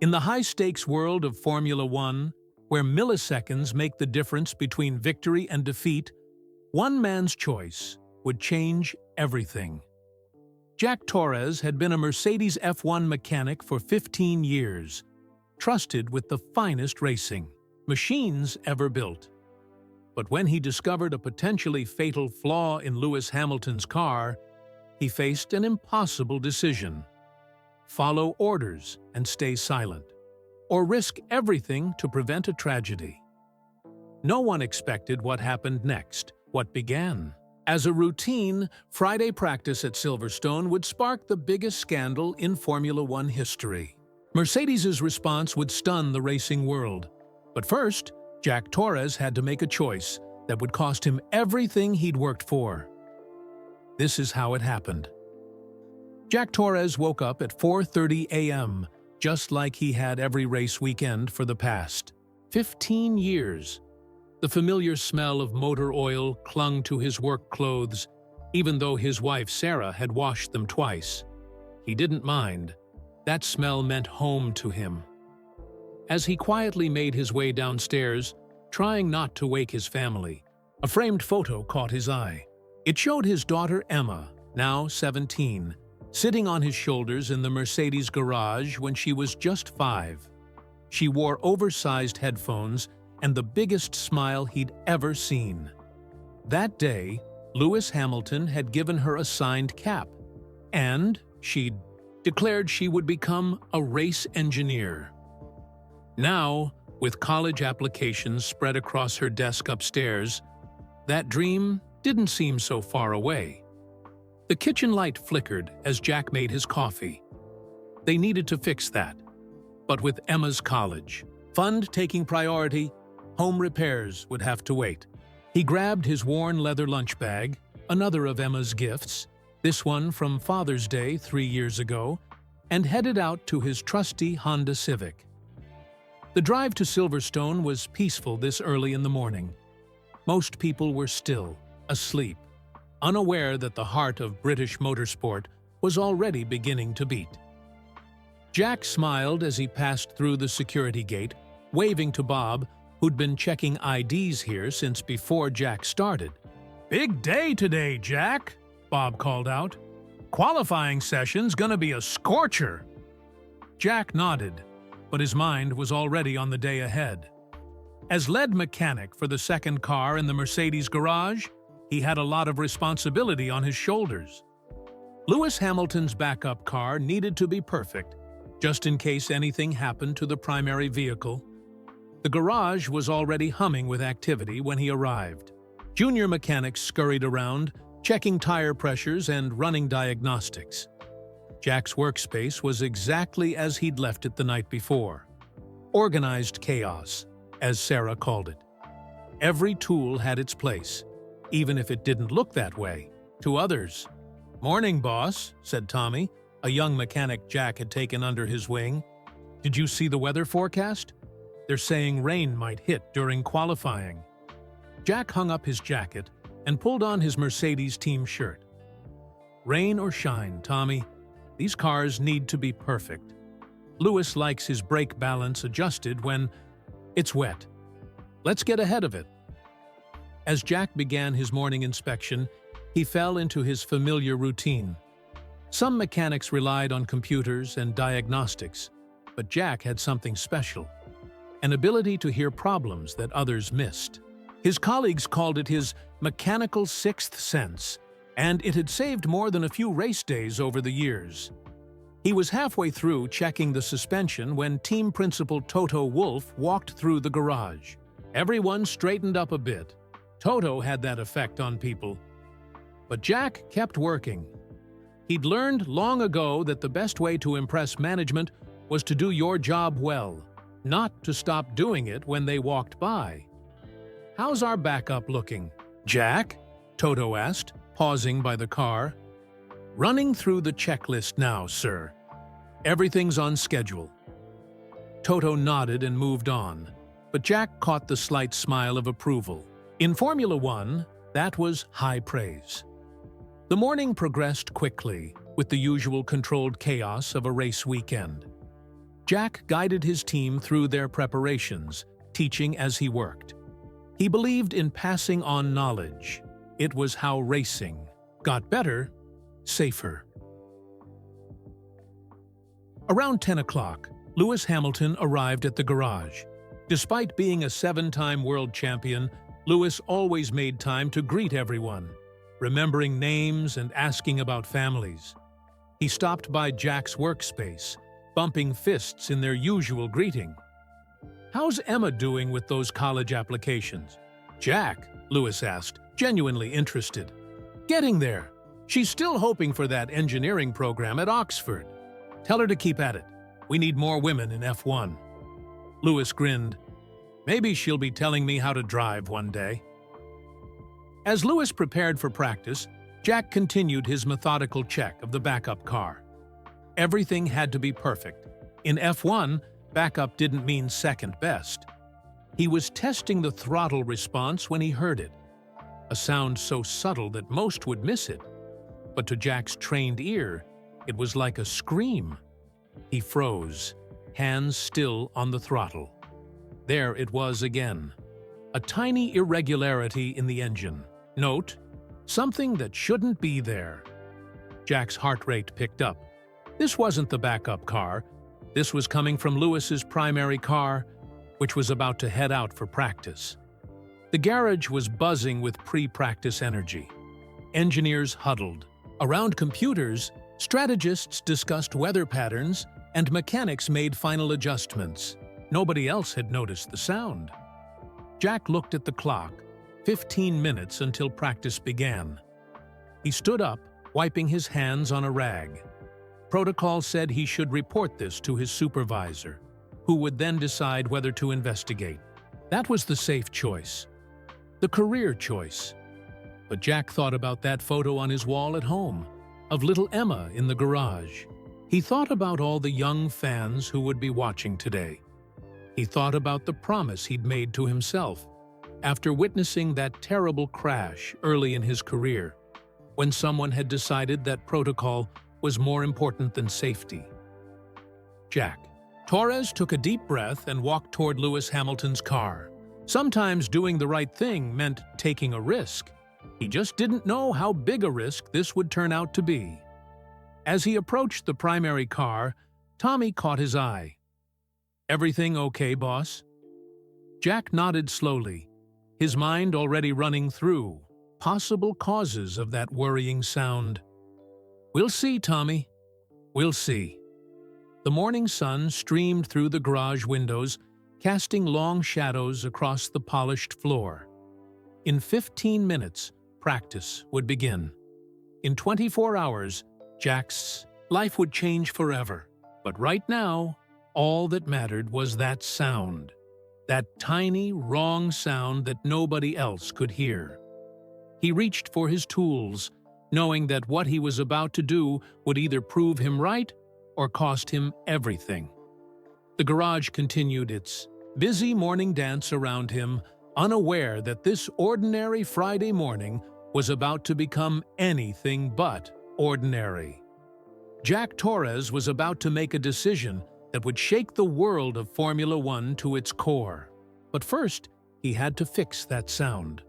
In the high-stakes world of Formula One, where milliseconds make the difference between victory and defeat, one man's choice would change everything. Jack Torres had been a Mercedes F1 mechanic for 15 years, trusted with the finest racing machines ever built. But when he discovered a potentially fatal flaw in Lewis Hamilton's car, he faced an impossible decision: follow orders and stay silent, or risk everything to prevent a tragedy. No one expected what happened next, what began. As a routine, Friday practice at Silverstone would spark the biggest scandal in Formula One history. Mercedes's response would stun the racing world. But first, Jack Torres had to make a choice that would cost him everything he'd worked for. This is how it happened. Jack Torres woke up at 4:30 a.m., just like he had every race weekend for the past 15 years. The familiar smell of motor oil clung to his work clothes, even though his wife Sarah had washed them twice. He didn't mind. That smell meant home to him. As he quietly made his way downstairs, trying not to wake his family, a framed photo caught his eye. It showed his daughter Emma, now 17, sitting on his shoulders in the Mercedes garage when she was just 5. She wore oversized headphones and the biggest smile he'd ever seen. That day, Lewis Hamilton had given her a signed cap, and she'd declared she would become a race engineer. Now, with college applications spread across her desk upstairs, that dream didn't seem so far away. The kitchen light flickered as Jack made his coffee. They needed to fix that. But with Emma's college fund taking priority, home repairs would have to wait. He grabbed his worn leather lunch bag, another of Emma's gifts, this one from Father's Day 3 years ago, and headed out to his trusty Honda Civic. The drive to Silverstone was peaceful this early in the morning. Most people were still, asleep, unaware that the heart of British motorsport was already beginning to beat. Jack smiled as he passed through the security gate, waving to Bob, who'd been checking IDs here since before Jack started. "Big day today, Jack," Bob called out. "Qualifying session's gonna be a scorcher." Jack nodded, but his mind was already on the day ahead. As lead mechanic for the second car in the Mercedes garage, he had a lot of responsibility on his shoulders. Lewis Hamilton's backup car needed to be perfect, just in case anything happened to the primary vehicle. The garage was already humming with activity when he arrived. Junior mechanics scurried around, checking tire pressures and running diagnostics. Jack's workspace was exactly as he'd left it the night before. Organized chaos, as Sarah called it. Every tool had its place, even if it didn't look that way to others. "Morning, boss," said Tommy, a young mechanic Jack had taken under his wing. "Did you see the weather forecast? They're saying rain might hit during qualifying." Jack hung up his jacket and pulled on his Mercedes team shirt. "Rain or shine, Tommy, these cars need to be perfect. Lewis likes his brake balance adjusted when it's wet. Let's get ahead of it." As Jack began his morning inspection, he fell into his familiar routine. Some mechanics relied on computers and diagnostics, but Jack had something special: an ability to hear problems that others missed. His colleagues called it his mechanical sixth sense, and it had saved more than a few race days over the years. He was halfway through checking the suspension when team principal Toto Wolff walked through the garage. Everyone straightened up a bit. Toto had that effect on people. But Jack kept working. He'd learned long ago that the best way to impress management was to do your job well, not to stop doing it when they walked by. "How's our backup looking, Jack?" Toto asked, pausing by the car. "Running through the checklist now, sir. Everything's on schedule." Toto nodded and moved on, but Jack caught the slight smile of approval. In Formula One, that was high praise. The morning progressed quickly, with the usual controlled chaos of a race weekend. Jack guided his team through their preparations, teaching as he worked. He believed in passing on knowledge. It was how racing got better, safer. Around 10 o'clock, Lewis Hamilton arrived at the garage. Despite being a 7-time world champion, Lewis always made time to greet everyone, remembering names and asking about families. He stopped by Jack's workspace, bumping fists in their usual greeting. "How's Emma doing with those college applications?" "Jack," Lewis asked, genuinely interested. "Getting there. She's still hoping for that engineering program at Oxford. Tell her to keep at it. We need more women in F1. Lewis grinned. "Maybe she'll be telling me how to drive one day." As Lewis prepared for practice, Jack continued his methodical check of the backup car. Everything had to be perfect. In F1, backup didn't mean second best. He was testing the throttle response when he heard it, a sound so subtle that most would miss it. But to Jack's trained ear, it was like a scream. He froze, hands still on the throttle. There it was again. A tiny irregularity in the engine. Note, something that shouldn't be there. Jack's heart rate picked up. This wasn't the backup car. This was coming from Lewis's primary car, which was about to head out for practice. The garage was buzzing with pre-practice energy. Engineers huddled. Around computers, strategists discussed weather patterns, and mechanics made final adjustments. Nobody else had noticed the sound. Jack looked at the clock. 15 minutes until practice began. He stood up, wiping his hands on a rag. Protocol said he should report this to his supervisor, who would then decide whether to investigate. That was the safe choice. The career choice. But Jack thought about that photo on his wall at home, of little Emma in the garage. He thought about all the young fans who would be watching today. He thought about the promise he'd made to himself after witnessing that terrible crash early in his career, when someone had decided that protocol was more important than safety. Jack. Torres took a deep breath and walked toward Lewis Hamilton's car. Sometimes doing the right thing meant taking a risk. He just didn't know how big a risk this would turn out to be. As he approached the primary car, Tommy caught his eye. "Everything okay, boss?" Jack nodded slowly, his mind already running through possible causes of that worrying sound. "We'll see, Tommy. We'll see." The morning sun streamed through the garage windows, casting long shadows across the polished floor. In 15 minutes, practice would begin. In 24 hours, Jack's life would change forever. But right now, all that mattered was that sound. That tiny, wrong sound that nobody else could hear. He reached for his tools, knowing that what he was about to do would either prove him right or cost him everything. The garage continued its busy morning dance around him, unaware that this ordinary Friday morning was about to become anything but ordinary. Jack Torres was about to make a decision that would shake the world of Formula One to its core. But first, he had to fix that sound.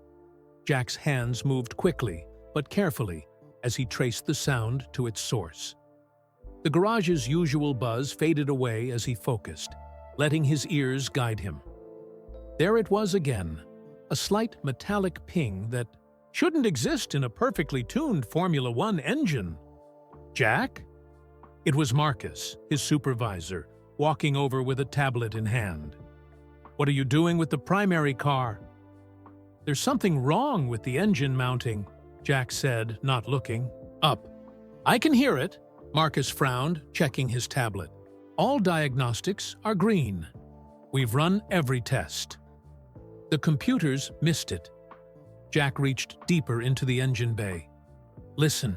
Jack's hands moved quickly, but carefully, as he traced the sound to its source. The garage's usual buzz faded away as he focused, letting his ears guide him. There it was again, a slight metallic ping that shouldn't exist in a perfectly tuned Formula One engine. "Jack?" It was Marcus, his supervisor, walking over with a tablet in hand. "What are you doing with the primary car?" "There's something wrong with the engine mounting," Jack said, not looking up. "I can hear it," Marcus frowned, checking his tablet. "All diagnostics are green. We've run every test." The computers missed it. Jack reached deeper into the engine bay. "Listen."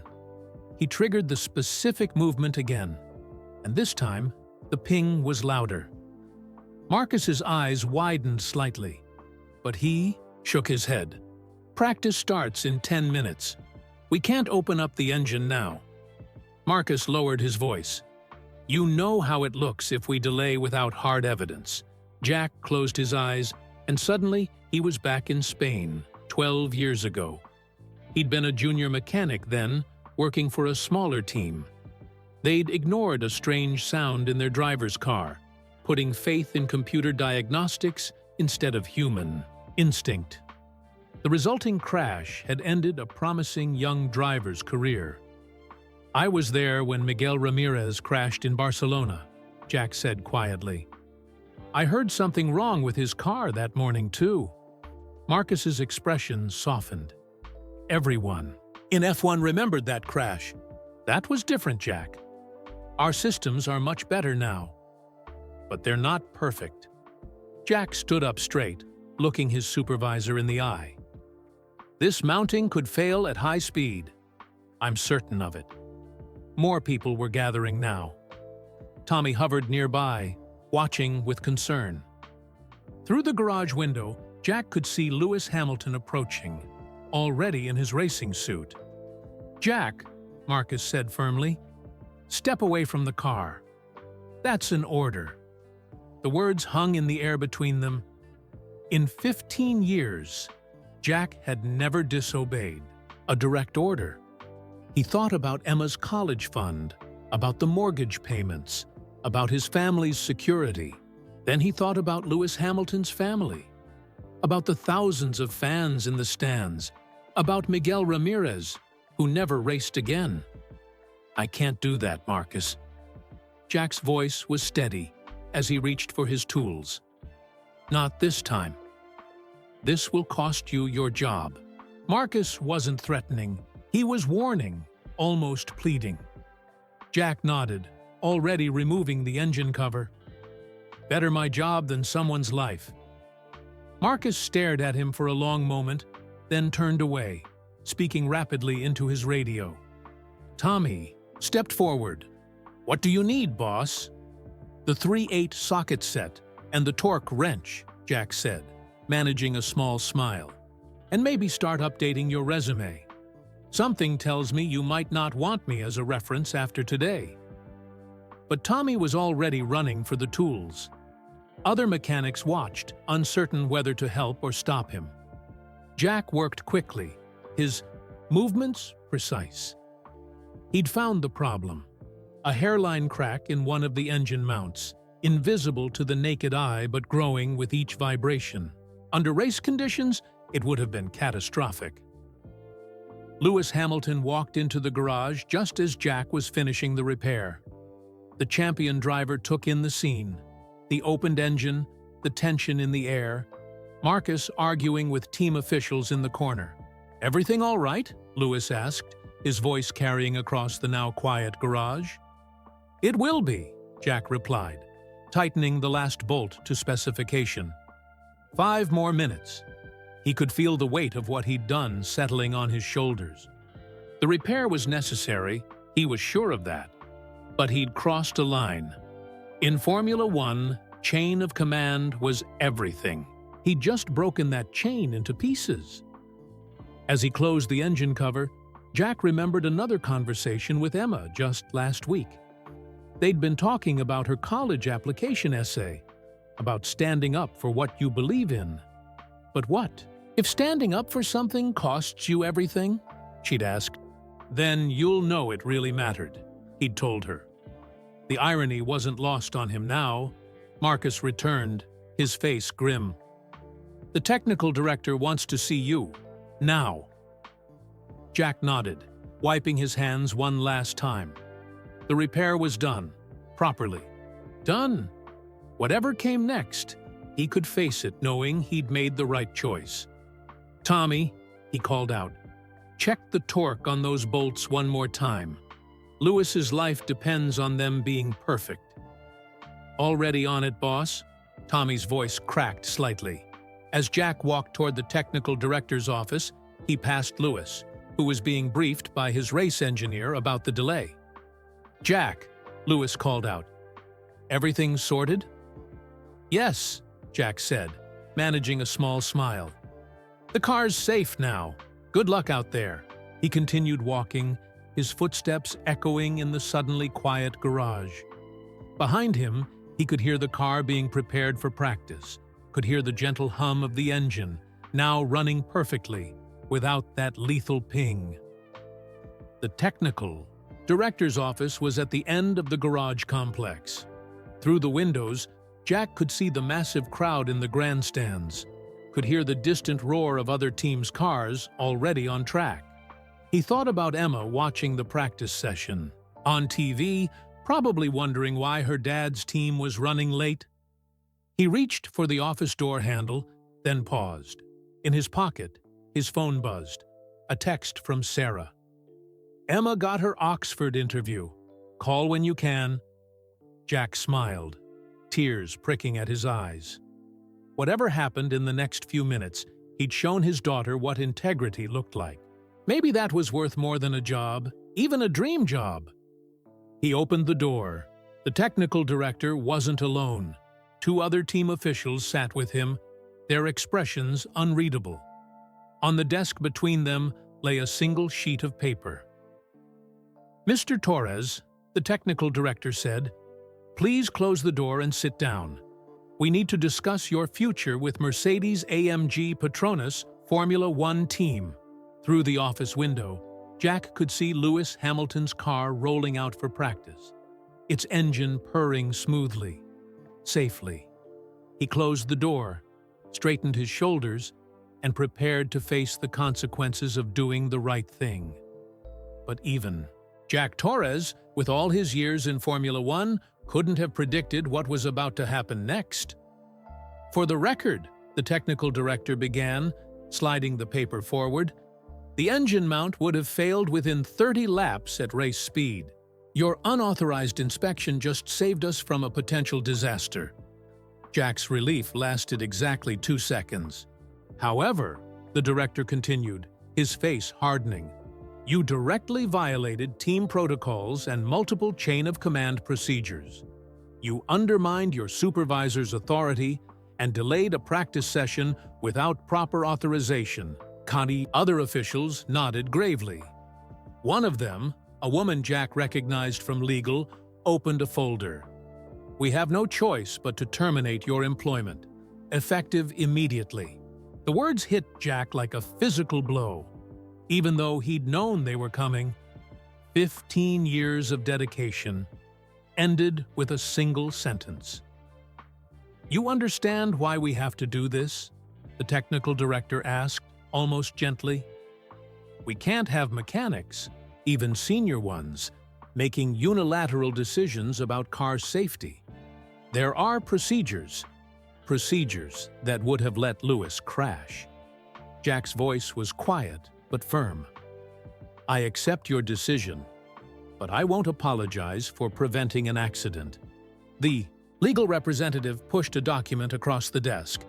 He triggered the specific movement again, and this time, the ping was louder. Marcus's eyes widened slightly, but he shook his head. "Practice starts in 10 minutes. We can't open up the engine now." Marcus lowered his voice. You know how it looks if we delay without hard evidence. Jack closed his eyes, and suddenly he was back in Spain, 12 years ago. He'd been a junior mechanic then, working for a smaller team. They'd ignored a strange sound in their driver's car, putting faith in computer diagnostics instead of human instinct. The resulting crash had ended a promising young driver's career. "I was there when Miguel Ramirez crashed in Barcelona," Jack said quietly. "I heard something wrong with his car that morning, too." Marcus's expression softened. Everyone in F1 remembered that crash. "That was different, Jack. Our systems are much better now. But they're not perfect." Jack stood up straight, looking his supervisor in the eye. "This mounting could fail at high speed. I'm certain of it." More people were gathering now. Tommy hovered nearby, watching with concern. Through the garage window, Jack could see Lewis Hamilton approaching, already in his racing suit. "Jack," Marcus said firmly, "step away from the car. That's an order." The words hung in the air between them. In 15 years, Jack had never disobeyed a direct order. He thought about Emma's college fund, about the mortgage payments, about his family's security. Then he thought about Lewis Hamilton's family, about the thousands of fans in the stands, about Miguel Ramirez, who never raced again. "I can't do that, Marcus." Jack's voice was steady as he reached for his tools. "Not this time. This will cost you your job." Marcus wasn't threatening. He was warning, almost pleading. Jack nodded, already removing the engine cover. "Better my job than someone's life." Marcus stared at him for a long moment, then turned away, speaking rapidly into his radio. Tommy stepped forward. "What do you need, boss?" "The 3/8 socket set and the torque wrench," Jack said, managing a small smile. "And maybe start updating your resume. Something tells me you might not want me as a reference after today." But Tommy was already running for the tools. Other mechanics watched, uncertain whether to help or stop him. Jack worked quickly, his movements precise. He'd found the problem: a hairline crack in one of the engine mounts, invisible to the naked eye but growing with each vibration. Under race conditions, it would have been catastrophic. Lewis Hamilton walked into the garage just as Jack was finishing the repair. The champion driver took in the scene: the opened engine, the tension in the air, Marcus arguing with team officials in the corner. "Everything all right?" Lewis asked, his voice carrying across the now quiet garage. "It will be," Jack replied, tightening the last bolt to specification. 5 more minutes. He could feel the weight of what he'd done settling on his shoulders. The repair was necessary, he was sure of that. But he'd crossed a line. In Formula One, chain of command was everything. He'd just broken that chain into pieces. As he closed the engine cover, Jack remembered another conversation with Emma just last week. They'd been talking about her college application essay, about standing up for what you believe in. But what? If standing up for something costs you everything, she'd asked, then you'll know it really mattered, he'd told her. The irony wasn't lost on him now. Marcus returned, his face grim. "The technical director wants to see you. Now." Jack nodded, wiping his hands one last time. The repair was done, properly. Done. Whatever came next, he could face it knowing he'd made the right choice. "Tommy," he called out, "check the torque on those bolts one more time. Lewis's life depends on them being perfect." "Already on it, boss?" Tommy's voice cracked slightly. As Jack walked toward the technical director's office, he passed Lewis, who was being briefed by his race engineer about the delay. "Jack," Lewis called out, "everything sorted?" "Yes," Jack said, managing a small smile. "The car's safe now. Good luck out there." He continued walking, his footsteps echoing in the suddenly quiet garage. Behind him, he could hear the car being prepared for practice, could hear the gentle hum of the engine, now running perfectly, without that lethal ping. The technical director's office was at the end of the garage complex. Through the windows, Jack could see the massive crowd in the grandstands, could hear the distant roar of other teams' cars already on track. He thought about Emma watching the practice session on TV, probably wondering why her dad's team was running late. He reached for the office door handle, then paused. In his pocket, his phone buzzed. A text from Sarah. "Emma got her Oxford interview. Call when you can." Jack smiled, tears pricking at his eyes. Whatever happened in the next few minutes, he'd shown his daughter what integrity looked like. Maybe that was worth more than a job, even a dream job. He opened the door. The technical director wasn't alone. 2 other team officials sat with him, their expressions unreadable. On the desk between them lay a single sheet of paper. "Mr. Torres," the technical director said, "please close the door and sit down. We need to discuss your future with Mercedes-AMG Petronas Formula One team." Through the office window, Jack could see Lewis Hamilton's car rolling out for practice, its engine purring smoothly, safely. He closed the door, straightened his shoulders, and prepared to face the consequences of doing the right thing. But even Jack Torres, with all his years in Formula One, couldn't have predicted what was about to happen next. "For the record," the technical director began, sliding the paper forward, "the engine mount would have failed within 30 laps at race speed. Your unauthorized inspection just saved us from a potential disaster." Jack's relief lasted exactly 2 seconds. "However," the director continued, his face hardening, "you directly violated team protocols and multiple chain-of-command procedures. You undermined your supervisor's authority and delayed a practice session without proper authorization." Other officials nodded gravely. One of them, a woman Jack recognized from legal, opened a folder. "We have no choice but to terminate your employment, effective immediately." The words hit Jack like a physical blow. Even though he'd known they were coming, 15 years of dedication ended with a single sentence. "You understand why we have to do this?" the technical director asked, almost gently. "We can't have mechanics, even senior ones, making unilateral decisions about car safety. There are procedures that would have let Lewis crash." Jack's voice was quiet but firm. "I accept your decision, but I won't apologize for preventing an accident." The legal representative pushed a document across the desk.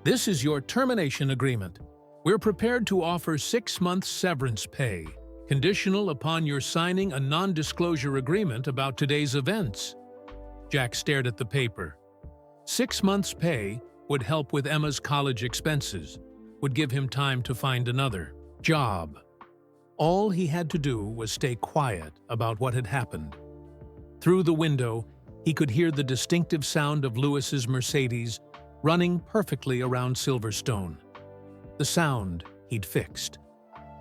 "This is your termination agreement. We're prepared to offer 6 months severance pay, conditional upon your signing a non-disclosure agreement about today's events." Jack stared at the paper. 6 months' pay would help with Emma's college expenses, would give him time to find another job. All he had to do was stay quiet about what had happened. Through the window, he could hear the distinctive sound of Lewis's Mercedes running perfectly around Silverstone. The sound he'd fixed.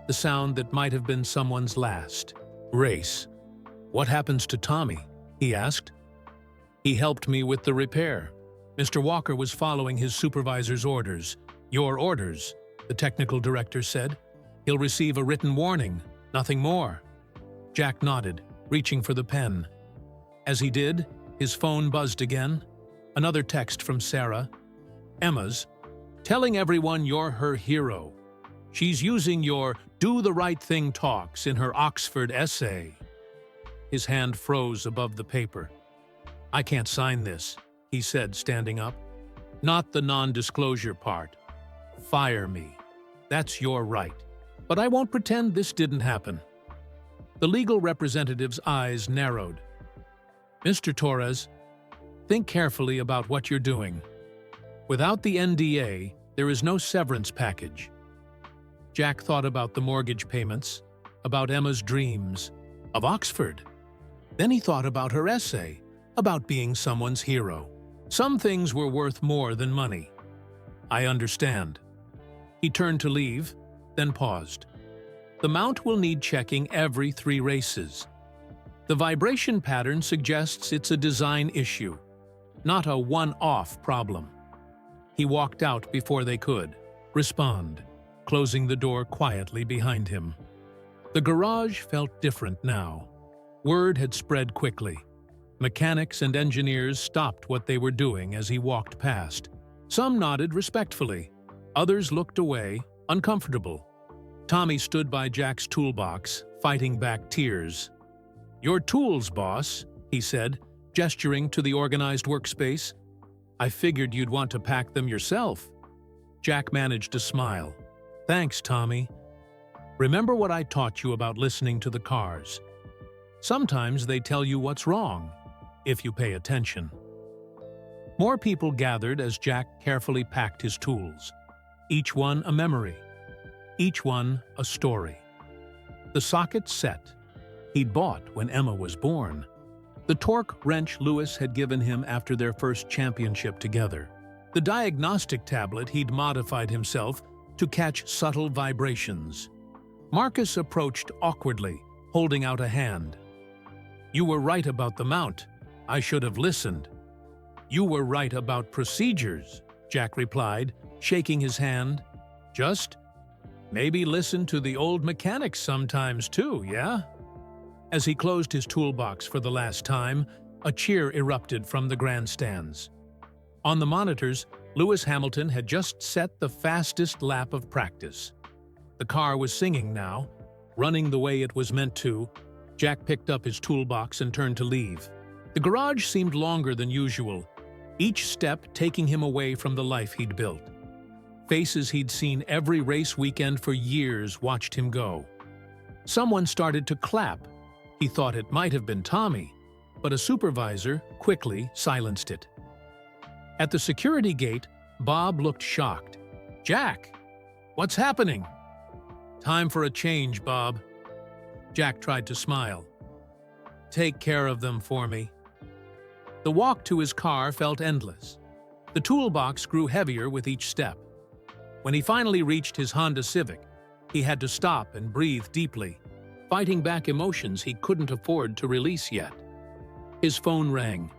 The sound that might have been someone's last race. "What happens to Tommy?" he asked. "He helped me with the repair." Mr. Walker was following his supervisor's orders. "Your orders," the technical director said. "He'll receive a written warning, nothing more." Jack nodded, reaching for the pen. As he did, his phone buzzed again. Another text from Sarah. Emma's, telling everyone you're her hero. She's using your do the right thing talks in her Oxford essay. His hand froze above the paper. "I can't sign this," he said, standing up. "Not the non-disclosure part. Fire me. That's your right. But I won't pretend this didn't happen." The legal representative's eyes narrowed. "Mr. Torres, think carefully about what you're doing. Without the NDA, there is no severance package." Jack thought about the mortgage payments, about Emma's dreams, of Oxford. Then he thought about her essay, about being someone's hero. Some things were worth more than money. I understand. He turned to leave, then paused. The mount will need checking every 3 races. The vibration pattern suggests it's a design issue, not a one-off problem. He walked out before they could respond, closing the door quietly behind him. The garage felt different now. Word had spread quickly. Mechanics and engineers stopped what they were doing as he walked past. Some nodded respectfully. Others looked away, uncomfortable. Tommy stood by Jack's toolbox, fighting back tears. "Your tools, boss," he said, gesturing to the organized workspace. "I figured you'd want to pack them yourself." Jack managed to smile. "Thanks, Tommy. Remember what I taught you about listening to the cars. Sometimes they tell you what's wrong, if you pay attention." More people gathered as Jack carefully packed his tools. Each one a memory. Each one a story. The socket set he'd bought when Emma was born. The torque wrench Lewis had given him after their first championship together. The diagnostic tablet he'd modified himself to catch subtle vibrations. Marcus approached awkwardly, holding out a hand. "You were right about the mount. I should have listened." "You were right about procedures," Jack replied, shaking his hand. "Just maybe listen to the old mechanics sometimes too, yeah?" As he closed his toolbox for the last time, a cheer erupted from the grandstands. On the monitors, Lewis Hamilton had just set the fastest lap of practice. The car was singing now, running the way it was meant to. Jack picked up his toolbox and turned to leave. The garage seemed longer than usual, each step taking him away from the life he'd built. Faces he'd seen every race weekend for years watched him go. Someone started to clap. He thought it might have been Tommy, but a supervisor quickly silenced it. At the security gate, Bob looked shocked. "Jack, what's happening?" "Time for a change, Bob." Jack tried to smile. "Take care of them for me." The walk to his car felt endless. The toolbox grew heavier with each step. When he finally reached his Honda Civic, he had to stop and breathe deeply, fighting back emotions he couldn't afford to release yet. His phone rang.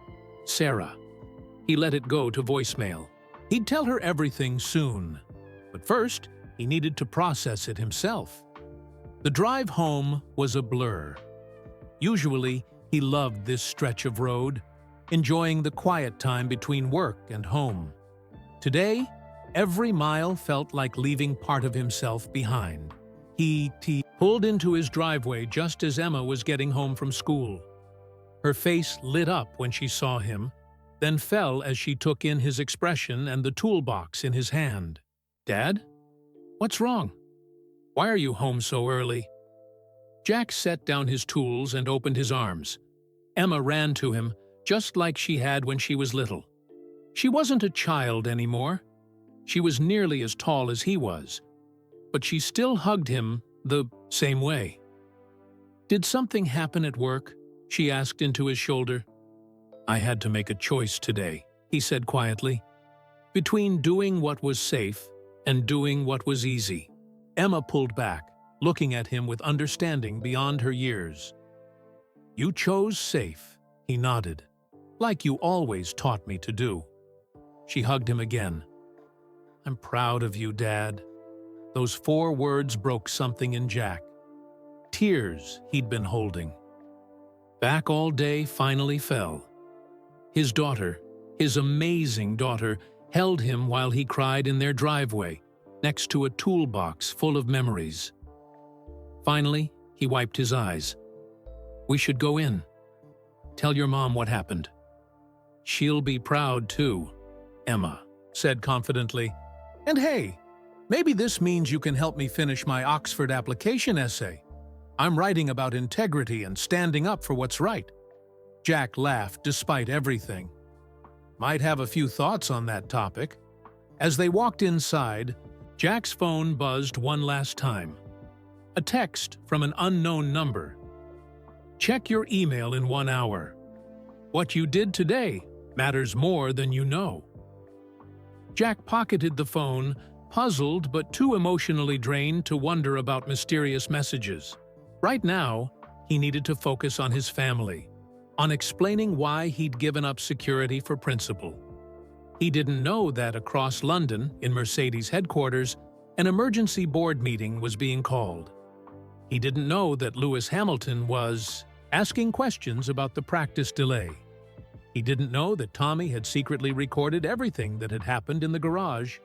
Sarah. He let it go to voicemail. He'd tell her everything soon, but first, he needed to process it himself. The drive home was a blur. Usually, he loved this stretch of road, enjoying the quiet time between work and home. Today, every mile felt like leaving part of himself behind. He pulled into his driveway just as Emma was getting home from school. Her face lit up when she saw him, then fell as she took in his expression and the toolbox in his hand. "Dad? What's wrong? Why are you home so early?" Jack set down his tools and opened his arms. Emma ran to him, just like she had when she was little. She wasn't a child anymore. She was nearly as tall as he was, but she still hugged him the same way. "Did something happen at work?" she asked into his shoulder. "I had to make a choice today," he said quietly, "between doing what was safe and doing what was easy." Emma pulled back, looking at him with understanding beyond her years. "You chose safe," he nodded, "like you always taught me to do." She hugged him again. "I'm proud of you, Dad." Those 4 words broke something in Jack. Tears he'd been holding back all day finally fell. His daughter, his amazing daughter, held him while he cried in their driveway, next to a toolbox full of memories. Finally, he wiped his eyes. "We should go in. Tell your mom what happened." "She'll be proud too," Emma said confidently. "And hey, maybe this means you can help me finish my Oxford application essay. I'm writing about integrity and standing up for what's right." Jack laughed despite everything. "Might have a few thoughts on that topic." As they walked inside, Jack's phone buzzed one last time. A text from an unknown number. "Check your email in 1 hour." What you did today matters more than you know. Jack pocketed the phone, puzzled but too emotionally drained to wonder about mysterious messages. Right now, he needed to focus on his family, on explaining why he'd given up security for principal. He didn't know that across London, in Mercedes headquarters, an emergency board meeting was being called. He didn't know that Lewis Hamilton was asking questions about the practice delay. He didn't know that Tommy had secretly recorded everything that had happened in the garage.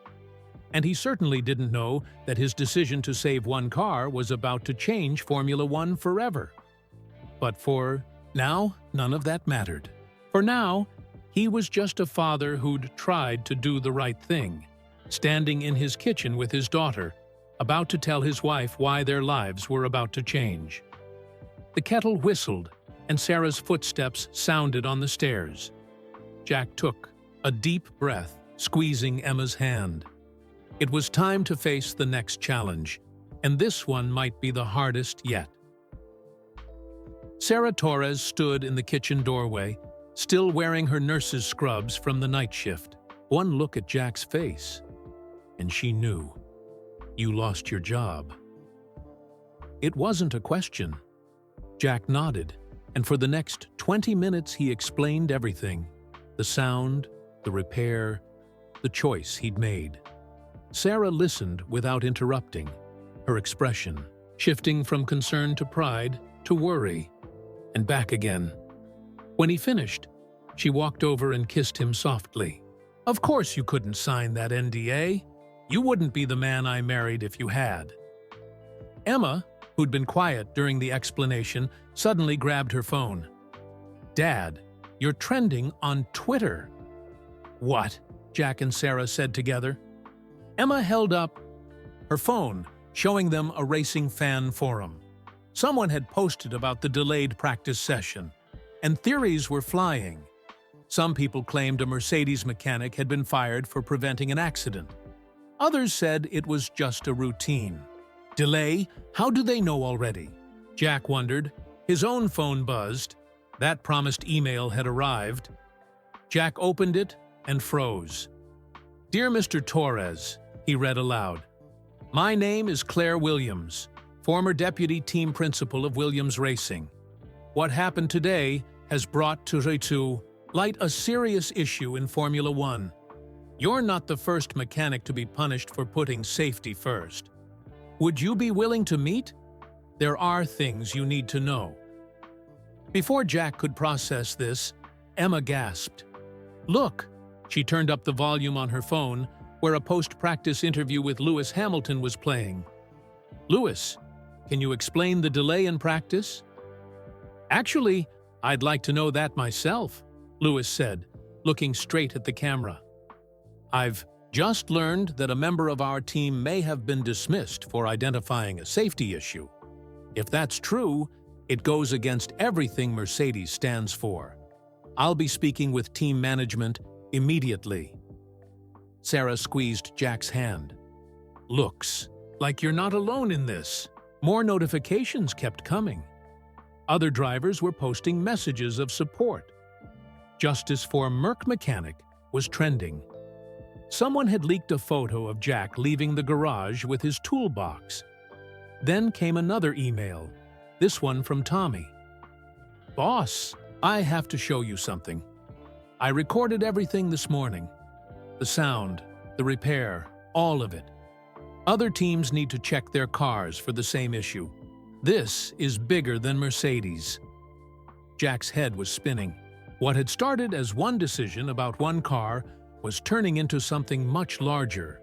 And he certainly didn't know that his decision to save one car was about to change Formula One forever. But for now, none of that mattered. For now, he was just a father who'd tried to do the right thing, standing in his kitchen with his daughter, about to tell his wife why their lives were about to change. The kettle whistled, and Sarah's footsteps sounded on the stairs. Jack took a deep breath, squeezing Emma's hand. It was time to face the next challenge, and this one might be the hardest yet. Sarah Torres stood in the kitchen doorway, still wearing her nurse's scrubs from the night shift. One look at Jack's face, and she knew. You lost your job. It wasn't a question. Jack nodded, and for the next 20 minutes he explained everything. The sound, the repair, the choice he'd made. Sarah listened without interrupting, her expression shifting from concern to pride to worry, and back again. When he finished, she walked over and kissed him softly. Of course you couldn't sign that NDA. You wouldn't be the man I married if you had. Emma, who'd been quiet during the explanation, suddenly grabbed her phone. Dad, you're trending on Twitter. What? Jack and Sarah said together. Emma held up her phone, showing them a racing fan forum. Someone had posted about the delayed practice session, and theories were flying. Some people claimed a Mercedes mechanic had been fired for preventing an accident. Others said it was just a routine. Delay? How do they know already? Jack wondered. His own phone buzzed. That promised email had arrived. Jack opened it and froze. Dear Mr. Torres, he read aloud. My name is Claire Williams, former deputy team principal of Williams Racing. What happened today has brought to light a serious issue in Formula One. You're not the first mechanic to be punished for putting safety first. Would you be willing to meet? There are things you need to know. Before Jack could process this, Emma gasped. Look! She turned up the volume on her phone, where a post-practice interview with Lewis Hamilton was playing. Lewis, can you explain the delay in practice? Actually, I'd like to know that myself, Lewis said, looking straight at the camera. I've just learned that a member of our team may have been dismissed for identifying a safety issue. If that's true, it goes against everything Mercedes stands for. I'll be speaking with team management immediately. Sarah squeezed Jack's hand. Looks like you're not alone in this. More notifications kept coming. Other drivers were posting messages of support. Justice for Merc Mechanic was trending. Someone had leaked a photo of Jack leaving the garage with his toolbox. Then came another email, this one from Tommy. Boss, I have to show you something. I recorded everything this morning. The sound, the repair, all of it. Other teams need to check their cars for the same issue. This is bigger than Mercedes. Jack's head was spinning. What had started as one decision about one car was turning into something much larger.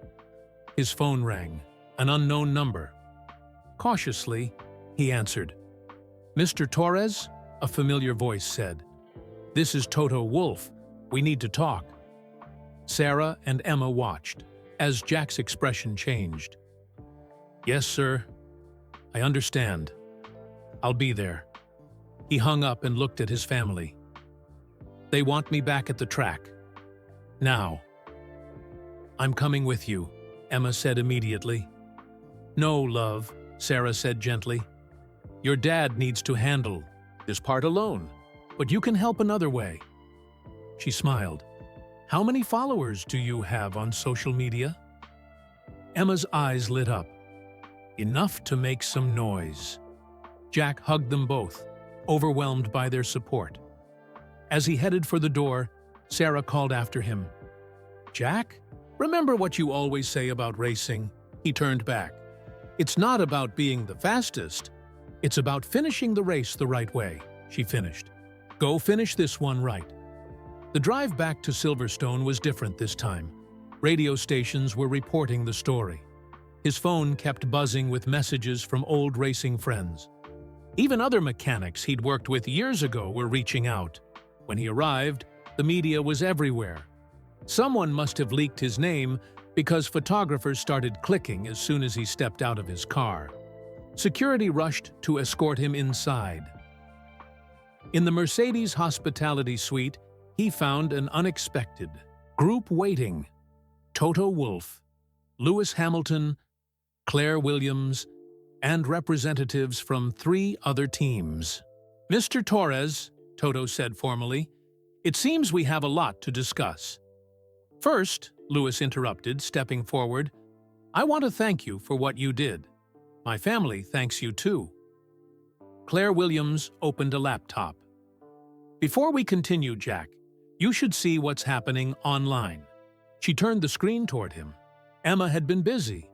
His phone rang, an unknown number. Cautiously, he answered. Mr. Torres, a familiar voice said. This is Toto Wolff. We need to talk. Sarah and Emma watched, as Jack's expression changed. Yes, sir. I understand. I'll be there. He hung up and looked at his family. They want me back at the track. Now. I'm coming with you, Emma said immediately. No, love, Sarah said gently. Your dad needs to handle this part alone, but you can help another way. She smiled. How many followers do you have on social media? Emma's eyes lit up. Enough to make some noise. Jack hugged them both, overwhelmed by their support. As he headed for the door, Sarah called after him. Jack, remember what you always say about racing? He turned back. It's not about being the fastest. It's about finishing the race the right way, she finished. Go finish this one right. The drive back to Silverstone was different this time. Radio stations were reporting the story. His phone kept buzzing with messages from old racing friends. Even other mechanics he'd worked with years ago were reaching out. When he arrived, the media was everywhere. Someone must have leaked his name because photographers started clicking as soon as he stepped out of his car. Security rushed to escort him inside. In the Mercedes hospitality suite, he found an unexpected group waiting. Toto Wolff, Lewis Hamilton, Claire Williams, and representatives from 3 other teams. Mr. Torres, Toto said formally, it seems we have a lot to discuss. First, Lewis interrupted, stepping forward, I want to thank you for what you did. My family thanks you too. Claire Williams opened a laptop. Before we continue, Jack, you should see what's happening online. She turned the screen toward him. Emma had been busy.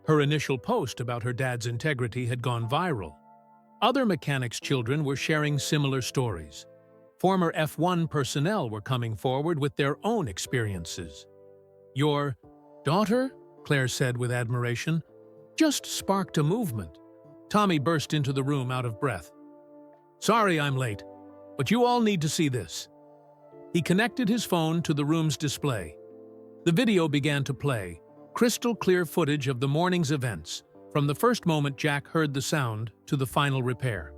Her initial post about her dad's integrity had gone viral. Other mechanics' children were sharing similar stories. Former F1 personnel were coming forward with their own experiences. Your daughter, Claire said with admiration, just sparked a movement. Tommy burst into the room out of breath. Sorry I'm late, but you all need to see this. He connected his phone to the room's display. The video began to play, crystal clear footage of the morning's events, from the first moment Jack heard the sound to the final repair.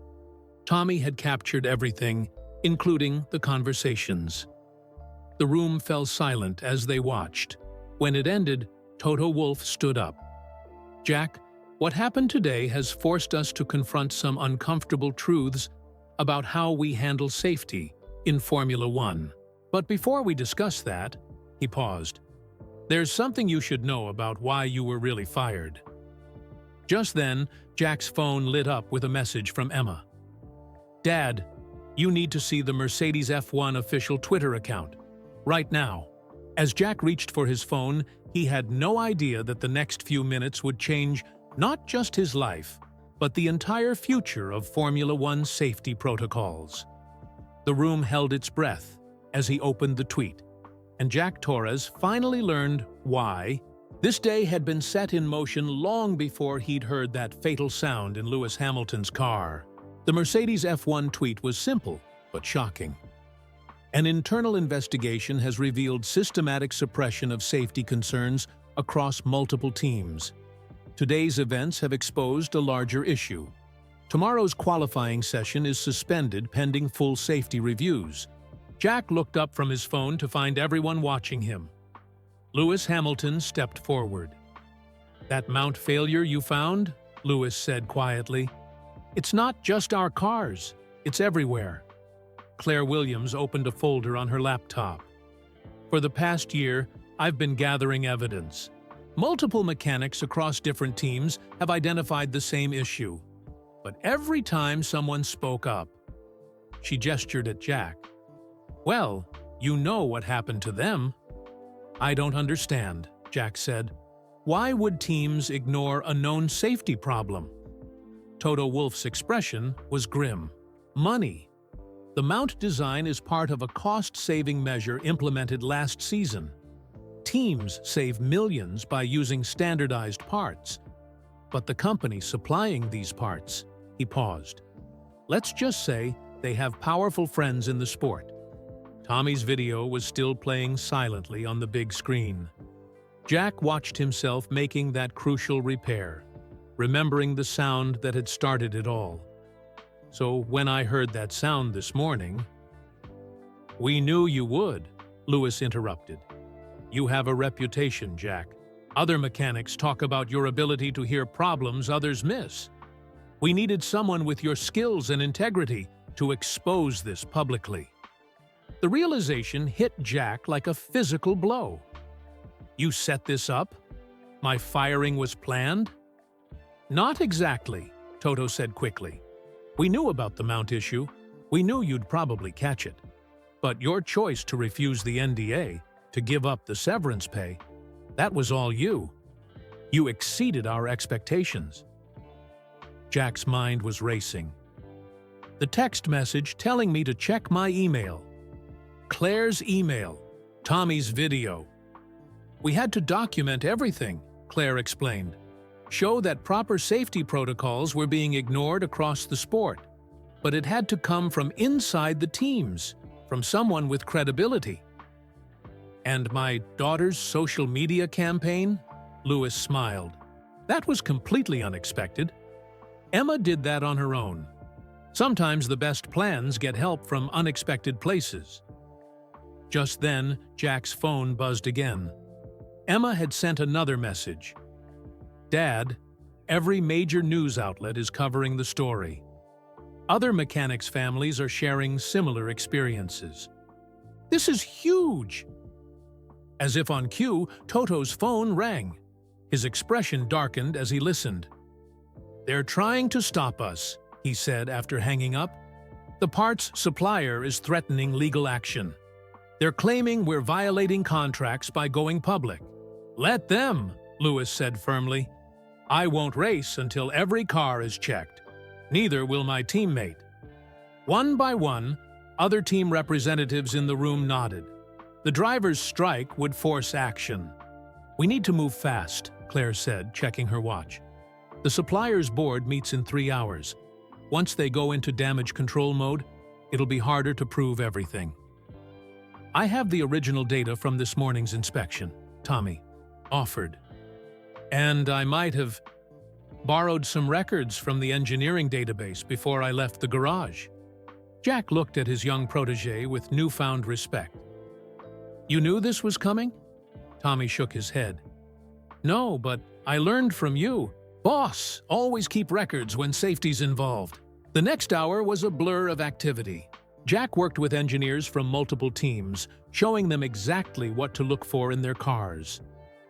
Tommy had captured everything, including the conversations. The room fell silent as they watched. When it ended, Toto Wolff stood up. Jack, what happened today has forced us to confront some uncomfortable truths about how we handle safety in Formula One. But before we discuss that, he paused. There's something you should know about why you were really fired. Just then, Jack's phone lit up with a message from Emma. Dad, you need to see the Mercedes F1 official Twitter account. Right now. As Jack reached for his phone, he had no idea that the next few minutes would change not just his life, but the entire future of Formula One safety protocols. The room held its breath as he opened the tweet, and Jack Torres finally learned why. This day had been set in motion long before he'd heard that fatal sound in Lewis Hamilton's car. The Mercedes F1 tweet was simple, but shocking. An internal investigation has revealed systematic suppression of safety concerns across multiple teams. Today's events have exposed a larger issue. Tomorrow's qualifying session is suspended pending full safety reviews. Jack looked up from his phone to find everyone watching him. Lewis Hamilton stepped forward. That mount failure you found? Lewis said quietly. It's not just our cars, it's everywhere. Claire Williams opened a folder on her laptop. For the past year, I've been gathering evidence. Multiple mechanics across different teams have identified the same issue. But every time someone spoke up, she gestured at Jack. Well, you know what happened to them. I don't understand, Jack said. Why would teams ignore a known safety problem? Toto Wolff's expression was grim. Money. The mount design is part of a cost-saving measure implemented last season. Teams save millions by using standardized parts. But the company supplying these parts, he paused. Let's just say they have powerful friends in the sport. Tommy's video was still playing silently on the big screen. Jack watched himself making that crucial repair, remembering the sound that had started it all. So when I heard that sound this morning... We knew you would, Lewis interrupted. You have a reputation, Jack. Other mechanics talk about your ability to hear problems others miss. We needed someone with your skills and integrity to expose this publicly. The realization hit Jack like a physical blow. "You set this up? My firing was planned?" "Not exactly," Toto said quickly. "We knew about the mount issue. We knew you'd probably catch it. But your choice to refuse the NDA, to give up the severance pay, that was all you. You exceeded our expectations." Jack's mind was racing. The text message telling me to check my email. Claire's email. Tommy's video. "We had to document everything," Claire explained. "Show that proper safety protocols were being ignored across the sport. But it had to come from inside the teams, from someone with credibility." "And my daughter's social media campaign?" Lewis smiled. "That was completely unexpected. Emma did that on her own. Sometimes the best plans get help from unexpected places." Just then, Jack's phone buzzed again. Emma had sent another message. "Dad, every major news outlet is covering the story. Other mechanics' families are sharing similar experiences. This is huge!" As if on cue, Toto's phone rang. His expression darkened as he listened. "They're trying to stop us," he said after hanging up. "The parts supplier is threatening legal action. They're claiming we're violating contracts by going public." "Let them," Lewis said firmly. "I won't race until every car is checked. Neither will my teammate." One by one, other team representatives in the room nodded. The driver's strike would force action. "We need to move fast," Claire said, checking her watch. "The supplier's board meets in 3 hours. Once they go into damage control mode, it'll be harder to prove everything." "I have the original data from this morning's inspection," Tommy offered. "And I might have borrowed some records from the engineering database before I left the garage." Jack looked at his young protege with newfound respect. "You knew this was coming?" Tommy shook his head. "No, but I learned from you. Boss, always keep records when safety's involved." The next hour was a blur of activity. Jack worked with engineers from multiple teams, showing them exactly what to look for in their cars.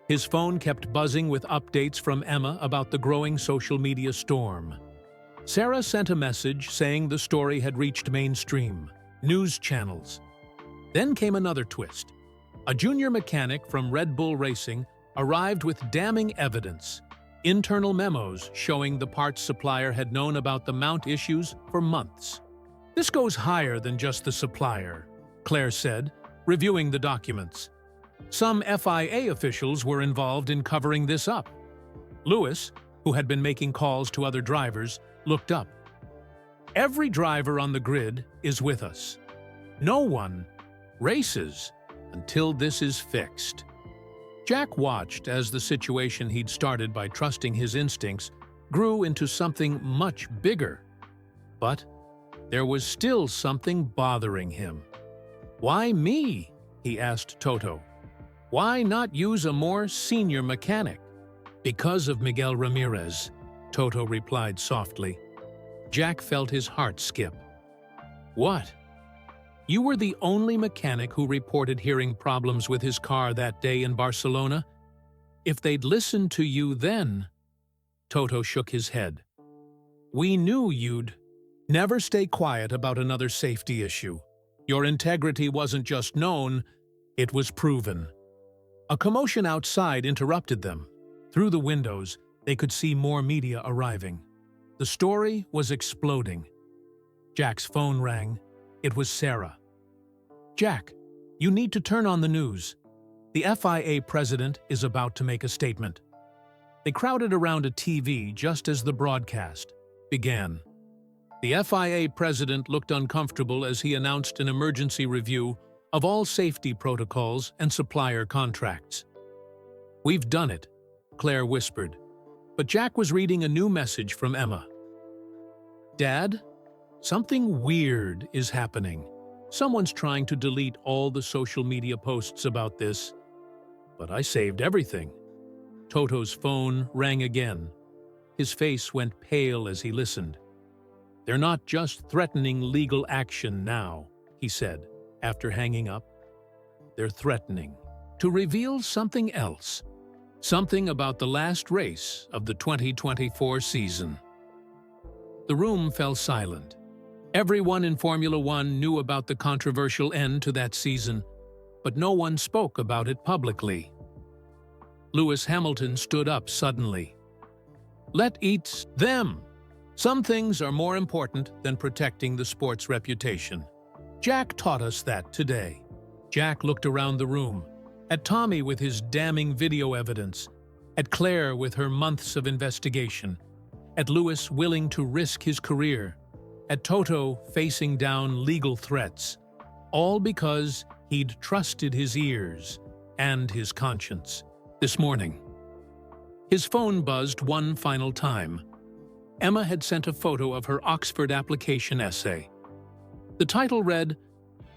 His phone kept buzzing with updates from Emma about the growing social media storm. Sarah sent a message saying the story had reached mainstream news channels. Then came another twist. A junior mechanic from Red Bull Racing arrived with damning evidence. Internal memos showing the parts supplier had known about the mount issues for months. "This goes higher than just the supplier," Claire said, reviewing the documents. "Some FIA officials were involved in covering this up." Lewis, who had been making calls to other drivers, looked up. "Every driver on the grid is with us. No one races until this is fixed." Jack watched as the situation he'd started by trusting his instincts grew into something much bigger. But there was still something bothering him. "Why me?" he asked Toto. "Why not use a more senior mechanic?" "Because of Miguel Ramirez," Toto replied softly. Jack felt his heart skip. "What? You were the only mechanic who reported hearing problems with his car that day in Barcelona? If they'd listened to you then..." Toto shook his head. "We knew you'd never stay quiet about another safety issue. Your integrity wasn't just known, it was proven." A commotion outside interrupted them. Through the windows, they could see more media arriving. The story was exploding. Jack's phone rang. It was Sarah. "Jack, you need to turn on the news. The FIA president is about to make a statement." They crowded around a TV just as the broadcast began. The FIA president looked uncomfortable as he announced an emergency review of all safety protocols and supplier contracts. "We've done it," Claire whispered. But Jack was reading a new message from Emma. "Dad, something weird is happening. Someone's trying to delete all the social media posts about this. But I saved everything." Toto's phone rang again. His face went pale as he listened. "They're not just threatening legal action now," he said, After hanging up, they're threatening to reveal something else, something about the last race of the 2024 season. The room fell silent. Everyone in Formula One knew about the controversial end to that season, but no one spoke about it publicly. Lewis Hamilton stood up suddenly. Let eats them. Some things are more important than protecting the sport's reputation. Jack taught us that today. Jack looked around the room, at Tommy with his damning video evidence, at Claire with her months of investigation, at Lewis willing to risk his career, at Toto facing down legal threats, all because he'd trusted his ears and his conscience. This morning, his phone buzzed one final time. Emma had sent a photo of her Oxford application essay. The title read,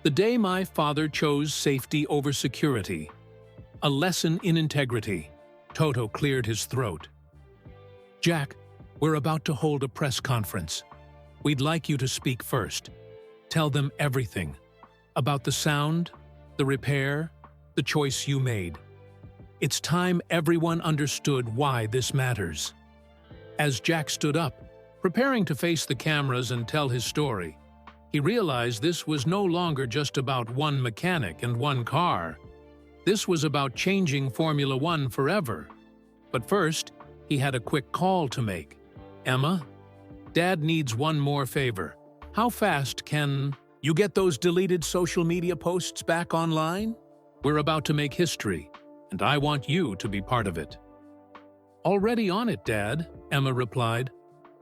"The Day My Father Chose Safety Over Security. A Lesson in Integrity." Toto cleared his throat. Jack, we're about to hold a press conference. We'd like you to speak first. Tell them everything. About the sound, the repair, the choice you made. It's time everyone understood why this matters. As Jack stood up, preparing to face the cameras and tell his story, he realized this was no longer just about one mechanic and one car. This was about changing Formula One forever. But first, he had a quick call to make. Emma, Dad needs one more favor. How fast can you get those deleted social media posts back online? We're about to make history, and I want you to be part of it. Already on it, Dad, Emma replied.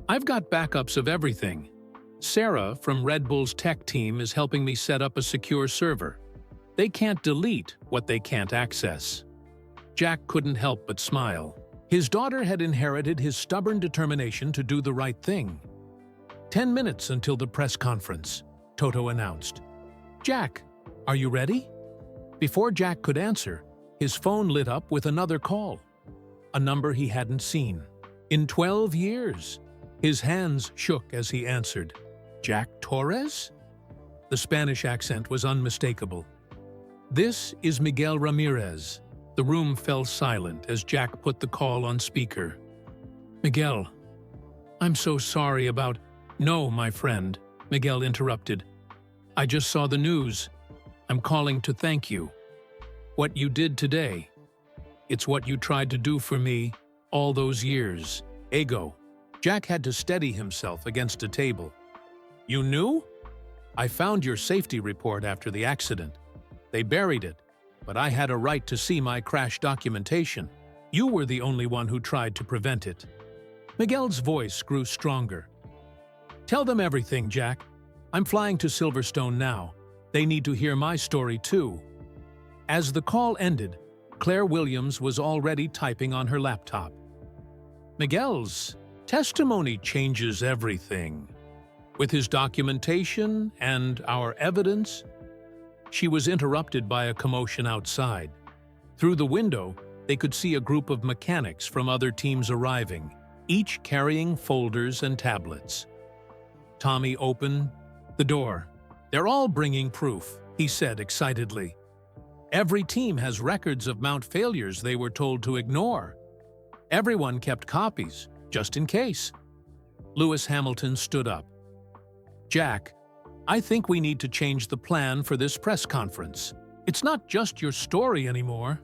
I've got backups of everything. Sarah from Red Bull's tech team is helping me set up a secure server. They can't delete what they can't access. Jack couldn't help but smile. His daughter had inherited his stubborn determination to do the right thing. 10 minutes until the press conference, Toto announced. Jack, are you ready? Before Jack could answer, his phone lit up with another call. A number he hadn't seen in 12 years. His hands shook as he answered. Jack Torres? The Spanish accent was unmistakable. This is Miguel Ramirez. The room fell silent as Jack put the call on speaker. Miguel, I'm so sorry about— No, my friend, Miguel interrupted. I just saw the news. I'm calling to thank you. What you did today. It's what you tried to do for me all those years. Ego. Jack had to steady himself against a table. You knew? I found your safety report after the accident. They buried it, but I had a right to see my crash documentation. You were the only one who tried to prevent it. Miguel's voice grew stronger. Tell them everything, Jack. I'm flying to Silverstone now. They need to hear my story too. As the call ended, Claire Williams was already typing on her laptop. Miguel's testimony changes everything. With his documentation and our evidence. She was interrupted by a commotion outside. Through the window, they could see a group of mechanics from other teams arriving, each carrying folders and tablets. Tommy opened the door. They're all bringing proof, he said excitedly. Every team has records of Mount failures they were told to ignore. Everyone kept copies, just in case. Lewis Hamilton stood up. Jack, I think we need to change the plan for this press conference. It's not just your story anymore.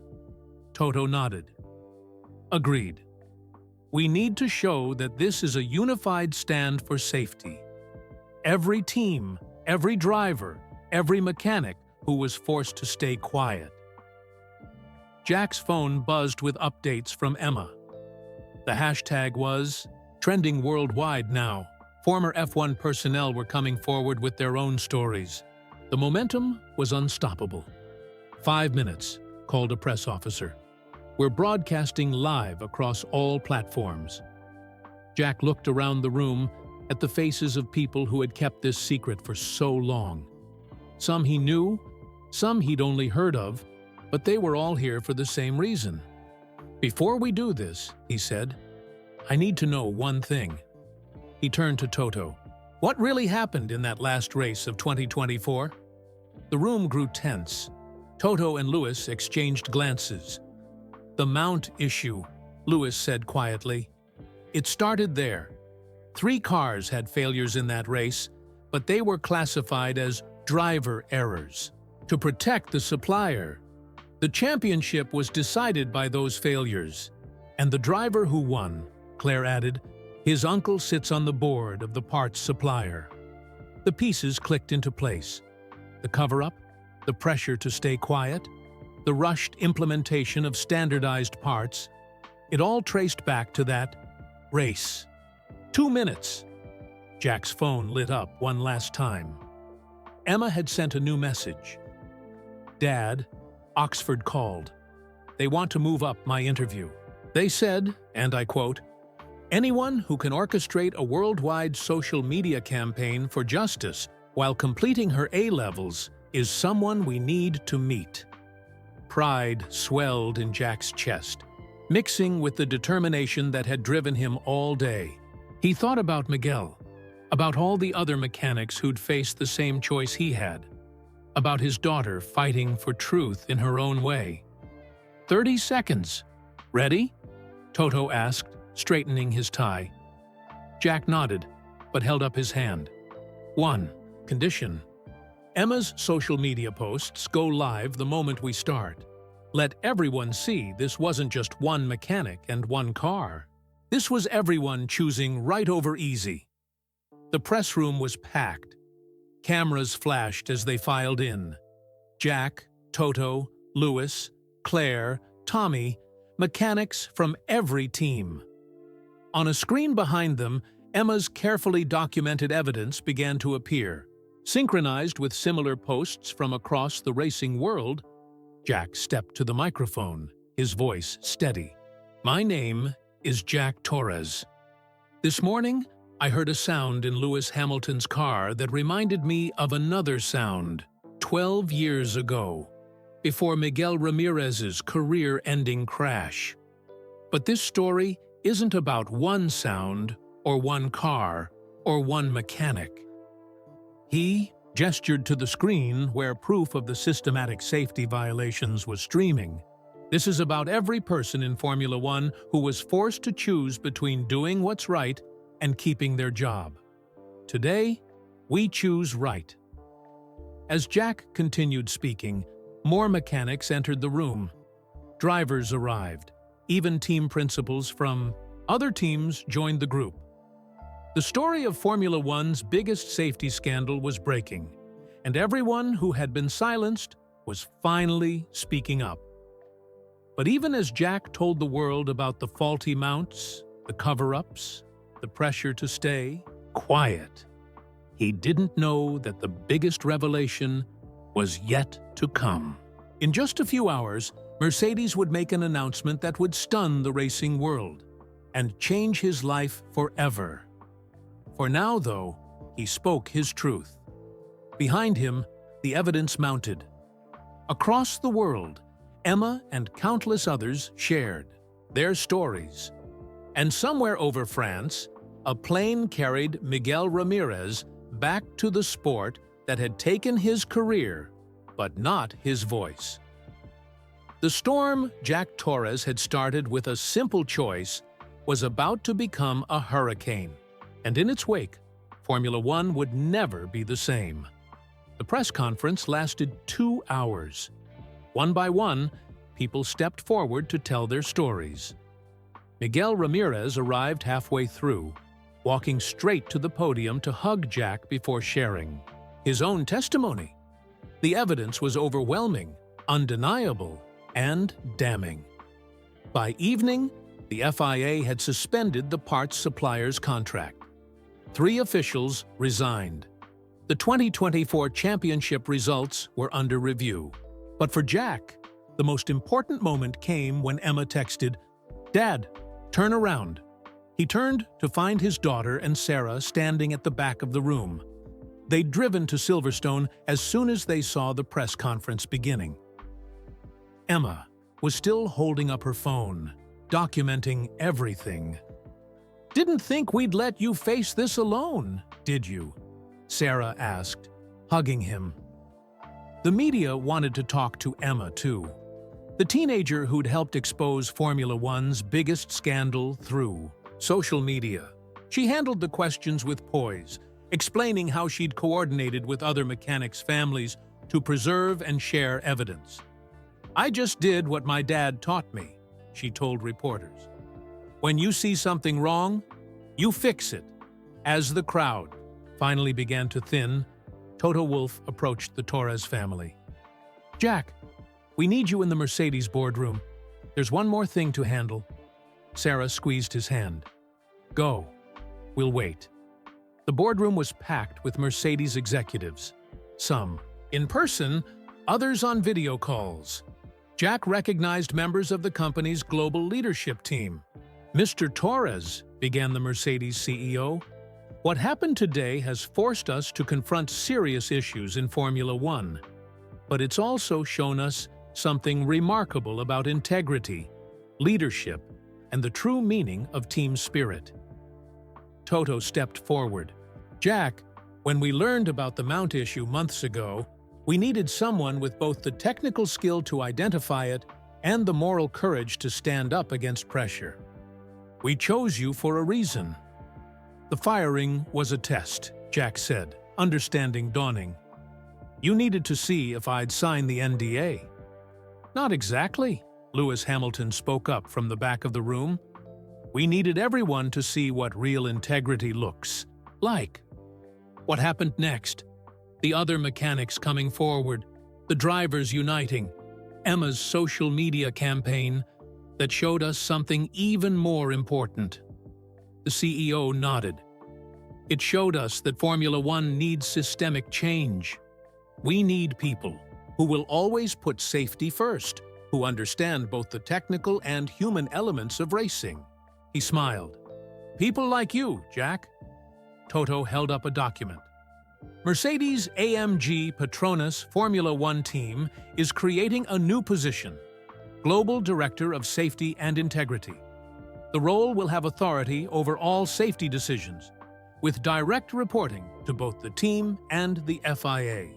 Toto nodded. Agreed. We need to show that this is a unified stand for safety. Every team, every driver, every mechanic who was forced to stay quiet. Jack's phone buzzed with updates from Emma. The hashtag was trending worldwide now. Former F1 personnel were coming forward with their own stories. The momentum was unstoppable. 5 minutes, called a press officer. We're broadcasting live across all platforms. Jack looked around the room at the faces of people who had kept this secret for so long. Some he knew, some he'd only heard of, but they were all here for the same reason. Before we do this, he said, I need to know one thing. He turned to Toto. What really happened in that last race of 2024? The room grew tense. Toto and Lewis exchanged glances. "The Mount issue," Lewis said quietly. "It started there. 3 cars had failures in that race, but they were classified as driver errors to protect the supplier. The championship was decided by those failures. And the driver who won," Claire added, "his uncle sits on the board of the parts supplier." The pieces clicked into place. The cover-up, the pressure to stay quiet, the rushed implementation of standardized parts, it all traced back to that race. 2 minutes. Jack's phone lit up one last time. Emma had sent a new message. "Dad, Oxford called. They want to move up my interview. They said, and I quote, 'Anyone who can orchestrate a worldwide social media campaign for justice while completing her A-levels is someone we need to meet.'" Pride swelled in Jack's chest, mixing with the determination that had driven him all day. He thought about Miguel, about all the other mechanics who'd faced the same choice he had, about his daughter fighting for truth in her own way. 30 seconds. "Ready?" Toto asked, straightening his tie. Jack nodded, but held up his hand. 1. Condition. Emma's social media posts go live the moment we start. Let everyone see this wasn't just one mechanic and one car. This was everyone choosing right over easy. The press room was packed. Cameras flashed as they filed in. Jack, Toto, Lewis, Claire, Tommy, mechanics from every team. On a screen behind them, Emma's carefully documented evidence began to appear. Synchronized with similar posts from across the racing world, Jack stepped to the microphone, his voice steady. "My name is Jack Torres. This morning, I heard a sound in Lewis Hamilton's car that reminded me of another sound 12 years ago, before Miguel Ramirez's career-ending crash. But this story isn't about one sound, or one car, or one mechanic." He gestured to the screen where proof of the systematic safety violations was streaming. "This is about every person in Formula One who was forced to choose between doing what's right and keeping their job. Today, we choose right." As Jack continued speaking, more mechanics entered the room. Drivers arrived. Even team principals from other teams joined the group. The story of Formula One's biggest safety scandal was breaking, and everyone who had been silenced was finally speaking up. But even as Jack told the world about the faulty mounts, the cover-ups, the pressure to stay quiet, he didn't know that the biggest revelation was yet to come. In just a few hours, Mercedes would make an announcement that would stun the racing world and change his life forever. For now, though, he spoke his truth. Behind him, the evidence mounted. Across the world, Emma and countless others shared their stories. And somewhere over France, a plane carried Miguel Ramirez back to the sport that had taken his career, but not his voice. The storm Jack Torres had started with a simple choice was about to become a hurricane, and in its wake, Formula One would never be the same. The press conference lasted 2 hours. One by one, people stepped forward to tell their stories. Miguel Ramirez arrived halfway through, walking straight to the podium to hug Jack before sharing his own testimony. The evidence was overwhelming, undeniable, and damning. By evening, the FIA had suspended the parts supplier's contract. 3 officials resigned. The 2024 championship results were under review. But for Jack, the most important moment came when Emma texted, "Dad, turn around." He turned to find his daughter and Sarah standing at the back of the room. They'd driven to Silverstone as soon as they saw the press conference beginning. Emma was still holding up her phone, documenting everything. "Didn't think we'd let you face this alone, did you?" Sarah asked, hugging him. The media wanted to talk to Emma, too. The teenager who'd helped expose Formula One's biggest scandal through social media. She handled the questions with poise, explaining how she'd coordinated with other mechanics' families to preserve and share evidence. "I just did what my dad taught me," she told reporters. "When you see something wrong, you fix it." As the crowd finally began to thin, Toto Wolff approached the Torres family. "Jack, we need you in the Mercedes boardroom. There's one more thing to handle." Sarah squeezed his hand. "Go. We'll wait." The boardroom was packed with Mercedes executives, some in person, others on video calls. Jack recognized members of the company's global leadership team. "Mr. Torres," began the Mercedes CEO, "what happened today has forced us to confront serious issues in Formula One. But it's also shown us something remarkable about integrity, leadership, and the true meaning of team spirit." Toto stepped forward. "Jack, when we learned about the mount issue months ago, we needed someone with both the technical skill to identify it and the moral courage to stand up against pressure. We chose you for a reason." "The firing was a test," Jack said, understanding dawning. "You needed to see if I'd sign the NDA." "Not exactly," Lewis Hamilton spoke up from the back of the room. "We needed everyone to see what real integrity looks like." What happened next? The other mechanics coming forward, the drivers uniting, Emma's social media campaign that showed us something even more important. The CEO nodded. "It showed us that Formula One needs systemic change. We need people who will always put safety first, who understand both the technical and human elements of racing." He smiled. "People like you, Jack." Toto held up a document. Mercedes AMG Petronas Formula One team is creating a new position, Global Director of Safety and Integrity. The role will have authority over all safety decisions, with direct reporting to both the team and the FIA.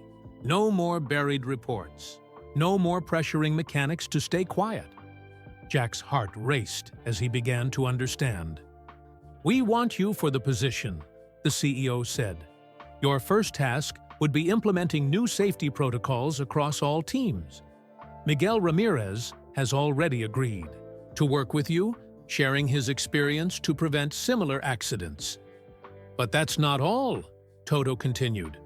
No more buried reports. No more pressuring mechanics to stay quiet. Jack's heart raced as he began to understand. "We want you for the position," the CEO said. "Your first task would be implementing new safety protocols across all teams. Miguel Ramirez has already agreed to work with you, sharing his experience to prevent similar accidents." "But that's not all," Toto continued.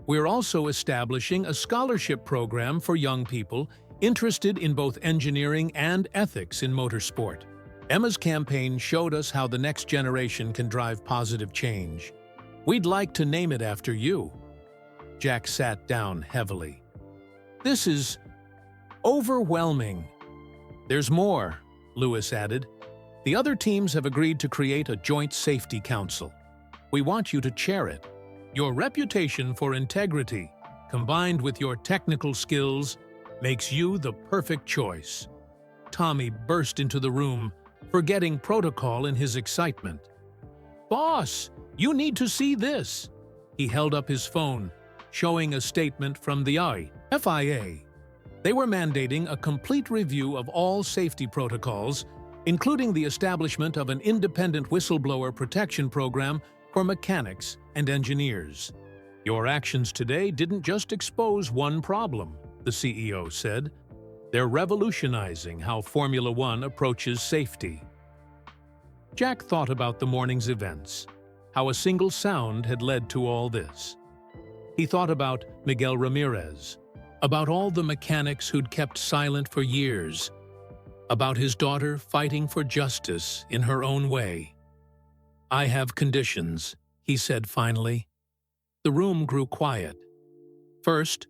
"We're also establishing a scholarship program for young people interested in both engineering and ethics in motorsport. Emma's campaign showed us how the next generation can drive positive change. We'd like to name it after you." Jack sat down heavily. "This is overwhelming." "There's more," Lewis added. "The other teams have agreed to create a joint safety council. We want you to chair it. Your reputation for integrity, combined with your technical skills, makes you the perfect choice." Tommy burst into the room, forgetting protocol in his excitement. "Boss, you need to see this." He held up his phone, showing a statement from the FIA. They were mandating a complete review of all safety protocols, including the establishment of an independent whistleblower protection program for mechanics and engineers. "Your actions today didn't just expose one problem," the CEO said. "They're revolutionizing how Formula One approaches safety." Jack thought about the morning's events, how a single sound had led to all this. He thought about Miguel Ramirez, about all the mechanics who'd kept silent for years, about his daughter fighting for justice in her own way. "I have conditions," he said finally. The room grew quiet. First,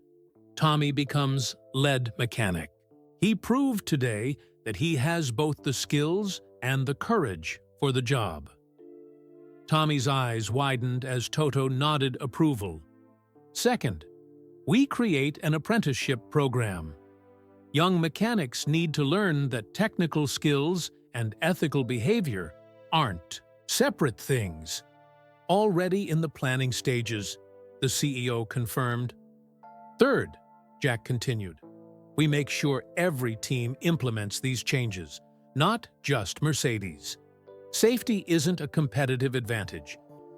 Tommy becomes lead mechanic. He proved today that he has both the skills and the courage for the job. Tommy's eyes widened as Toto nodded approval. Second, we create an apprenticeship program. Young mechanics need to learn that technical skills and ethical behavior aren't separate things. Already in the planning stages, the CEO confirmed. Third, Jack continued. We make sure every team implements these changes, not just Mercedes. Safety isn't a competitive advantage.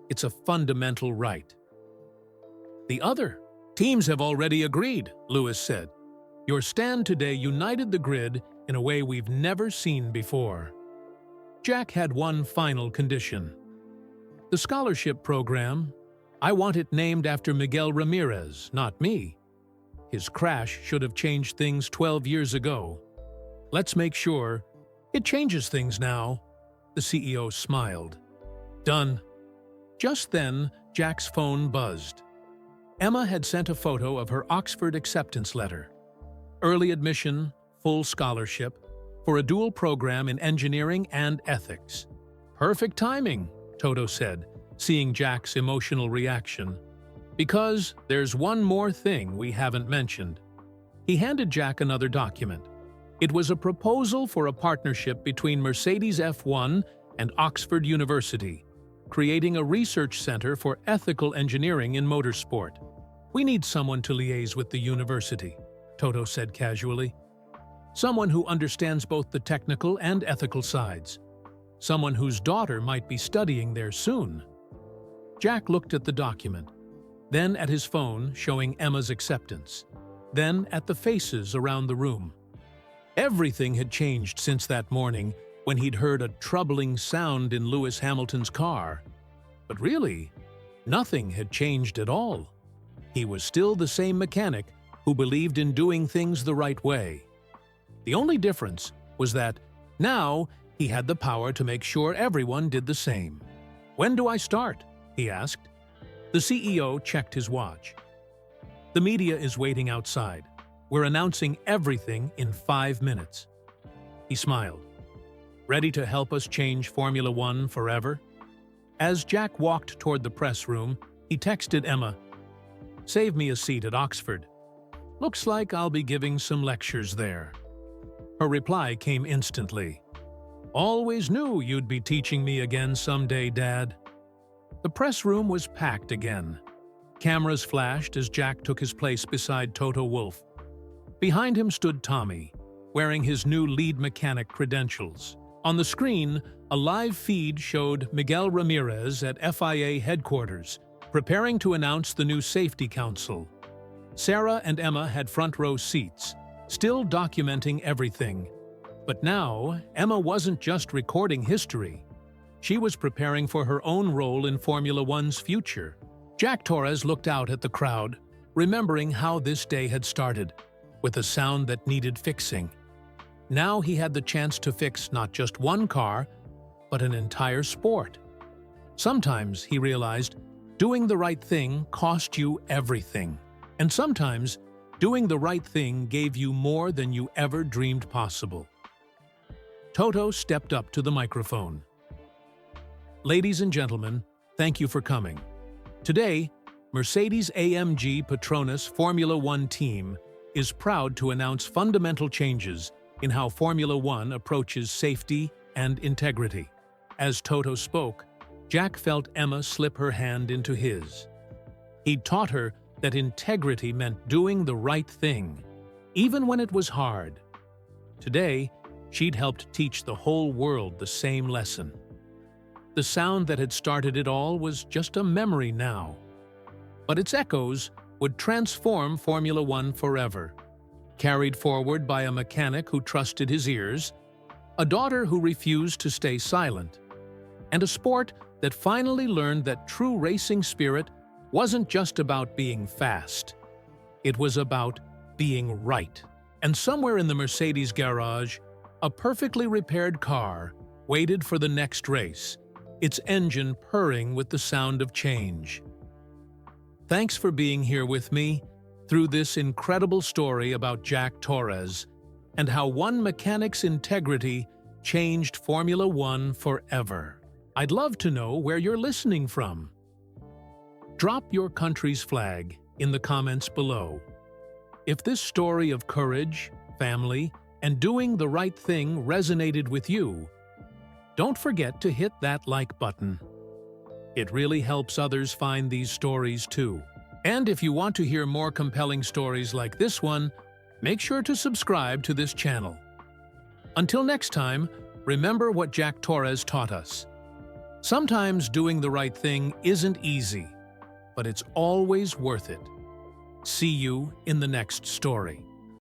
It's a fundamental right. The other teams have already agreed, Lewis said. Your stand today united the grid in a way we've never seen before. Jack had one final condition. The scholarship program, I want it named after Miguel Ramirez, not me. His crash should have changed things 12 years ago. Let's make sure it changes things now. The CEO smiled. Done. Just then, Jack's phone buzzed. Emma had sent a photo of her Oxford acceptance letter. Early admission, full scholarship, for a dual program in engineering and ethics. Perfect timing, Toto said, seeing Jack's emotional reaction. Because there's one more thing we haven't mentioned. He handed Jack another document. It was a proposal for a partnership between Mercedes F1 and Oxford University, creating a research center for ethical engineering in motorsport. We need someone to liaise with the university, Toto said casually. Someone who understands both the technical and ethical sides. Someone whose daughter might be studying there soon. Jack looked at the document, then at his phone showing Emma's acceptance, then at the faces around the room. Everything had changed since that morning when he'd heard a troubling sound in Lewis Hamilton's car. But really, nothing had changed at all. He was still the same mechanic who believed in doing things the right way. The only difference was that now he had the power to make sure everyone did the same. When do I start? He asked. The CEO checked his watch. The media is waiting outside. We're announcing everything in 5 minutes. He smiled. Ready to help us change Formula One forever? As Jack walked toward the press room, he texted Emma, Save me a seat at Oxford. Looks like I'll be giving some lectures there. Her reply came instantly. Always knew you'd be teaching me again someday, Dad. The press room was packed again. Cameras flashed as Jack took his place beside Toto Wolff. Behind him stood Tommy, wearing his new lead mechanic credentials. On the screen, a live feed showed Miguel Ramirez at FIA headquarters, preparing to announce the new Safety Council. Sarah and Emma had front-row seats, still documenting everything. But now, Emma wasn't just recording history. She was preparing for her own role in Formula One's future. Jack Torres looked out at the crowd, remembering how this day had started, with a sound that needed fixing. Now he had the chance to fix not just one car, but an entire sport. Sometimes, he realized, doing the right thing cost you everything. And sometimes, doing the right thing gave you more than you ever dreamed possible. Toto stepped up to the microphone. Ladies and gentlemen, thank you for coming. Today, Mercedes-AMG Petronas Formula One team is proud to announce fundamental changes in how Formula One approaches safety and integrity. As Toto spoke, Jack felt Emma slip her hand into his. He'd taught her that integrity meant doing the right thing, even when it was hard. Today, she'd helped teach the whole world the same lesson. The sound that had started it all was just a memory now. But its echoes would transform Formula One forever, carried forward by a mechanic who trusted his ears, a daughter who refused to stay silent, and a sport that finally learned that true racing spirit wasn't just about being fast. It was about being right. And somewhere in the Mercedes garage, a perfectly repaired car waited for the next race, its engine purring with the sound of change. Thanks for being here with me through this incredible story about Jack Torres and how one mechanic's integrity changed Formula One forever. I'd love to know where you're listening from. Drop your country's flag in the comments below. If this story of courage, family, and doing the right thing resonated with you, don't forget to hit that like button. It really helps others find these stories too. And if you want to hear more compelling stories like this one, make sure to subscribe to this channel. Until next time, remember what Jack Torres taught us. Sometimes doing the right thing isn't easy, but it's always worth it. See you in the next story.